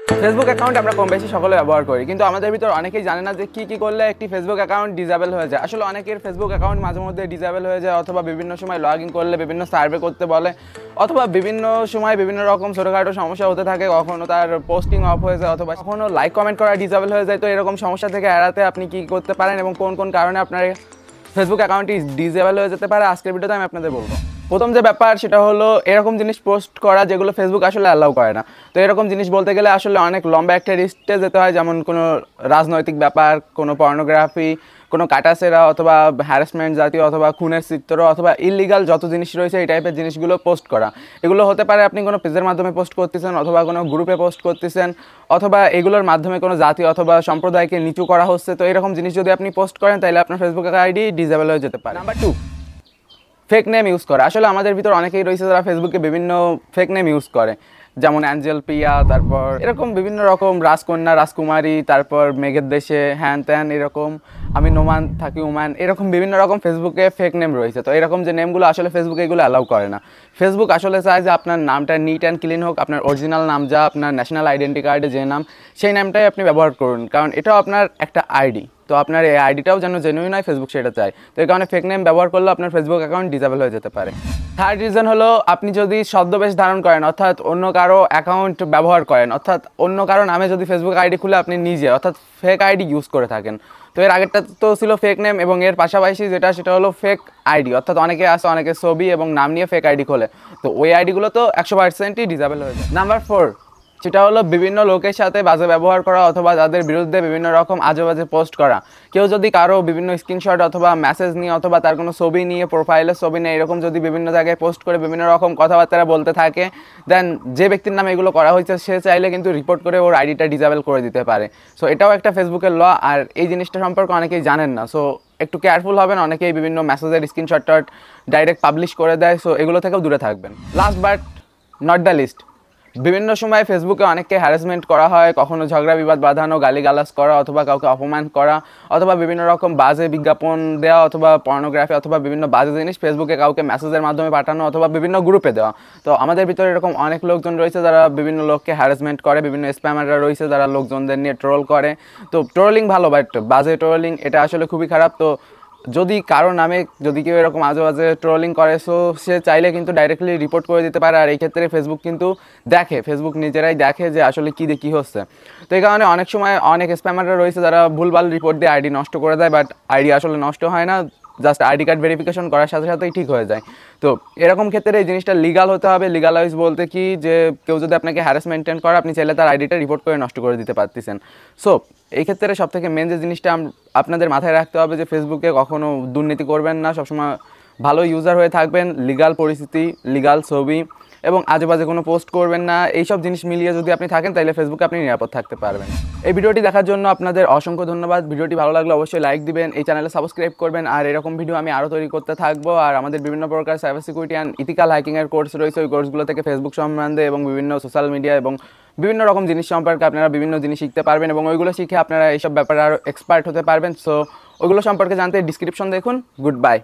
Facebook account আমরা কম বেশি সকলে ব্যবহার করি, কিন্তু আমাদের ভিতর অনেকেই জানে না যে কি করলে একটি ফেসবুক অ্যাকাউন্ট ডিসেবল হয়ে যায়। আসলে অনেকের ফেসবুক অ্যাকাউন্ট মাঝে মধ্যে ডিসেবল হয়ে যায়, অথবা বিভিন্ন সময় লগ ইন করলে বিভিন্ন সার্ভে করতে বলে, অথবা বিভিন্ন সময় বিভিন্ন রকম ছোটোখাটো সমস্যা হতে থাকে। কখনো তার পোস্টিং অফ হয়ে যায়, অথবা কখনো লাইক কমেন্ট করা ডিসেবল হয়ে যায়। তো এরকম সমস্যা থেকে এড়াতে আপনি কী করতে পারেন এবং কোন কোন কারণে আপনার ফেসবুক অ্যাকাউন্টটি ডিসেবল হয়ে যেতে পারে, আজকের ভিডিওতে আমি আপনাদের বলবো। প্রথম যে ব্যাপার সেটা হলো এরকম জিনিস পোস্ট করা যেগুলো ফেসবুক আসলে অ্যালাউ করে না। তো এরকম জিনিস বলতে গেলে আসলে অনেক লম্বা একটা লিস্টে যেতে হয়, যেমন কোনো রাজনৈতিক ব্যাপার, কোনো পর্নোগ্রাফি, কোনো কাটাছেড়া অথবা হ্যারাসমেন্ট জাতীয় অথবা খুনের চিত্র অথবা ইলিগাল যত জিনিস রয়েছে এই টাইপের জিনিসগুলো পোস্ট করা। এগুলো হতে পারে আপনি কোনো পেজের মাধ্যমে পোস্ট করতেছেন, অথবা কোনো গ্রুপে পোস্ট করতেছেন, অথবা এগুলোর মাধ্যমে কোনো জাতি অথবা সম্প্রদায়কে নিচু করা হচ্ছে। তো এরকম জিনিস যদি আপনি পোস্ট করেন তাহলে আপনার ফেসবুক আইডি ডিসেবল হয়ে যেতে পারে। নাম্বার 2, ফেক নেম ইউজ করা। আসলে আমাদের ভিতর অনেকেই রয়েছে যারা ফেসবুকে বিভিন্ন ফেক নেম ইউজ করে, যেমন অ্যাঞ্জেল প্রিয়া, তারপর এরকম বিভিন্ন রকম রাজকন্যা, রাজকুমারী, তারপর মেঘের দেশে, হ্যান ত্যান, এরকম আমি নোমান থাকি ওমান, এরকম বিভিন্ন রকম ফেসবুকে ফেক নেম রয়েছে। তো এরকম যে নেমগুলো আসলে ফেসবুকে এগুলো অ্যালাউ করে না। ফেসবুক আসলে চায় যে আপনার নামটা নিট অ্যান্ড ক্লিন হোক, আপনার অরিজিনাল নাম যা, আপনার ন্যাশনাল আইডেন্টি কার্ডে যে নাম সেই নামটাই আপনি ব্যবহার করুন, কারণ এটাও আপনার একটা আইডি। তো আপনার এই আইডিটাও যেন জেনুইন হয়, ফেসবুক সেটা চায়। তো এই কারণে ফেক নেম ব্যবহার করলে আপনার ফেসবুক অ্যাকাউন্ট ডিসেবল হয়ে যেতে পারে। থার্ড রিজন হলো আপনি যদি ছদ্মবেশ ধারণ করেন, অর্থাৎ অন্য কারো অ্যাকাউন্ট ব্যবহার করেন, অর্থাৎ অন্য কারো নামে যদি ফেসবুক আইডি খুলে আপনি নিজে অর্থাৎ ফেক আইডি ইউজ করে থাকেন। তো এর আগেরটা তো ছিল ফেক নেম, এবং এর পাশাপাশি সেটা হলো ফেক আইডি, অর্থাৎ অনেকে আছে অনেকে ছবি এবং নাম নিয়ে ফেক আইডি খোলে। তো ওই আইডিগুলো তো 100%ই ডিসেবল হয়ে যায়। নাম্বার 4, সেটা হলো বিভিন্ন লোকের সাথে বাজে ব্যবহার করা, অথবা তাদের বিরুদ্ধে বিভিন্ন রকম আজে বাজে পোস্ট করা। কেউ যদি কারো বিভিন্ন স্ক্রিনশট অথবা মেসেজ নিয়ে অথবা তার কোনো ছবি নিয়ে, প্রোফাইলের ছবি নিয়ে এরকম যদি বিভিন্ন জায়গায় পোস্ট করে বিভিন্ন রকম কথাবার্তা বলতে থাকে, দেন যে ব্যক্তির নামে এগুলো করা হয়েছে সে চাইলে কিন্তু রিপোর্ট করে ওর আইডিটা ডিসেবল করে দিতে পারে। সো এটাও একটা ফেসবুকের ল, আর এই জিনিসটা সম্পর্কে অনেকেই জানেন না। সো একটু কেয়ারফুল হবেন, অনেকেই বিভিন্ন মেসেজের স্ক্রিনশট ডাইরেক্ট পাবলিশ করে দেয়। সো এগুলো থেকেও দূরে থাকবেন। Last but not the least, বিভিন্ন সময় ফেসবুকে অনেককে হ্যারাসমেন্ট করা হয়, কখনো ঝগড়া বিবাদ বাঁধানো, গালিগালাজ করা, অথবা কাউকে অপমান করা, অথবা বিভিন্ন রকম বাজে বিজ্ঞাপন দেওয়া, অথবা পর্নোগ্রাফি অথবা বিভিন্ন বাজে জিনিস ফেসবুকে কাউকে মেসেজের মাধ্যমে পাঠানো অথবা বিভিন্ন গ্রুপে দেওয়া। তো আমাদের ভিতরে এরকম অনেক লোকজন রয়েছে যারা বিভিন্ন লোককে হ্যারাসমেন্ট করে, বিভিন্ন স্প্যামাররা রয়েছে যারা লোকজনদের নিয়ে ট্রোল করে। তো ট্রোলিং ভালো, বাট বাজে ট্রোলিং এটা আসলে খুবই খারাপ। তো যদি কারো নামে যদি কেউ এরকম আজে বাজে ট্রোলিং করে, সো সে চাইলে কিন্তু ডাইরেক্টলি রিপোর্ট করে দিতে পারে। আর এই ক্ষেত্রে ফেসবুক কিন্তু ফেসবুক নিজেরাই দেখে যে আসলে কী হচ্ছে। তো এই কারণে অনেক সময় অনেক স্প্যামাররা রয়েছে যারা ভুলভাল রিপোর্ট দিয়ে আইডি নষ্ট করে দেয়, বাট আইডি আসলে নষ্ট হয় না, জাস্ট আইডি কার্ড ভেরিফিকেশন করার সাথে সাথেই ঠিক হয়ে যায়। তো এরকম ক্ষেত্রে এই জিনিসটা লিগাল হতে হবে। লিগালাইজ বলতে কি, যে কেউ যদি আপনাকে হ্যারাসমেন্ট করে আপনি চাইলে তার আইডিটা রিপোর্ট করে নষ্ট করে দিতে পারতেছেন। সো এই ক্ষেত্রে সবথেকে মেন যে জিনিসটা আপনাদের মাথায় রাখতে হবে যে ফেসবুকে কখনো দুর্নীতি করবেন না, সবসময় ভালো ইউজার হয়ে থাকবেন, লিগাল পরিস্থিতি, লিগাল ছবি এবং আজেবাজে কোনো পোস্ট করবেন না। এইসব জিনিস মিলিয়ে যদি আপনি থাকেন তাহলে ফেসবুকে আপনি নিরাপদ থাকতে পারবেন। এই ভিডিওটি দেখার জন্য আপনাদের অসংখ্য ধন্যবাদ। ভিডিওটি ভালো লাগলে অবশ্যই লাইক দিবেন, এই চ্যানেলে সাবস্ক্রাইব করবেন, আর এরকম ভিডিও আমি আরও তৈরি করতে থাকবো। আর আমাদের বিভিন্ন প্রকার সাইবার সিকিউরিটি অ্যান্ড ইথিক্যাল হ্যাকিংয়ের কোর্স রয়েছে, ওই কোর্সগুলো থেকে ফেসবুক সম্বন্ধে এবং বিভিন্ন সোশ্যাল মিডিয়া এবং বিভিন্ন রকম জিনিস সম্পর্কে আপনারা বিভিন্ন জিনিস শিখতে পারবেন, এবং ওইগুলো শিখে আপনারা এইসব ব্যাপারে আরও এক্সপার্ট হতে পারবেন। সো ওইগুলো সম্পর্কে জানতে ডিসক্রিপশন দেখুন। Good bye.